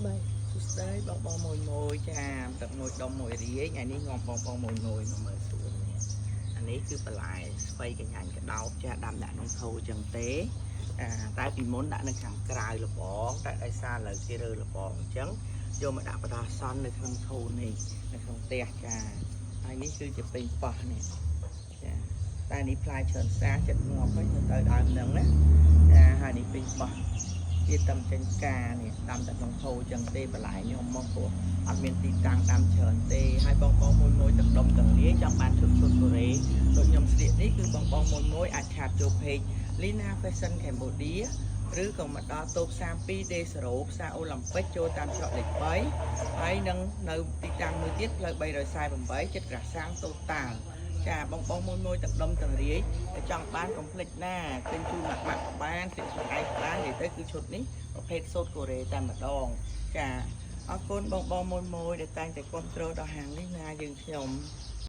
ស្ដីបងមួយចាទឹកមួយដុំមួយរីឯថ្ងៃនេះងំបងមួយមកមើលសួននេះអានេះគឺបន្លែស្ពៃកញ្ញាញ់កដោបចាដាំដាក់ក្នុងថូចឹងទេតែពីមុនដាក់នៅខាងក្រៅលបងតែដោយសារលើគេរើលបងអញ្ចឹងយកមកដាក់បដាសន់នៅក្នុងថូនេះនៅក្នុងផ្ទះចាហើយនេះគឺជាពេញប៉ោះនេះចាតែនេះផ្លែច្រើនសាចិត្តងាប់ហើយទៅដើមហ្នឹងណាចាហើយនេះពេញប៉ោះវាតំចេញការនេះដាំតែក្នុងថូចឹងទេបន្លែខ្ញុំមកព្រោះអត់មានទីតាំងដាំច្រើនទេហើយបងមួយទឹកដុំទាំងលាយចង់បានឈុតកូរ៉េដូចខ្ញុំស្លៀកនេះគឺបងមួយអាចឆាតចូល page Lina Fashion Cambodia ឬក៏មកដល់តូប32 Desero ផ្សារអូឡ িম্প ិកចូលតាមច្រកលេខ3ហើយនឹងនៅទីតាំងមួយទៀតផ្លូវ348ចិត្តក្រាសាំងតូតាល់ចាបងមួយទឹកដុំទាំងរាយតែចង់បានកុំភ្លេចណាទិញជូនម៉ាក់បានទិញខ្លួនឯងបាននិយាយទៅគឺឈុតនេះប្រភេទសូត្រកូរ៉េតែម្ដងចាអរគុណបងមួយដែលតែងតែគ្រប់គ្រងដល់ហាងនេះណាយើងខ្ញុំ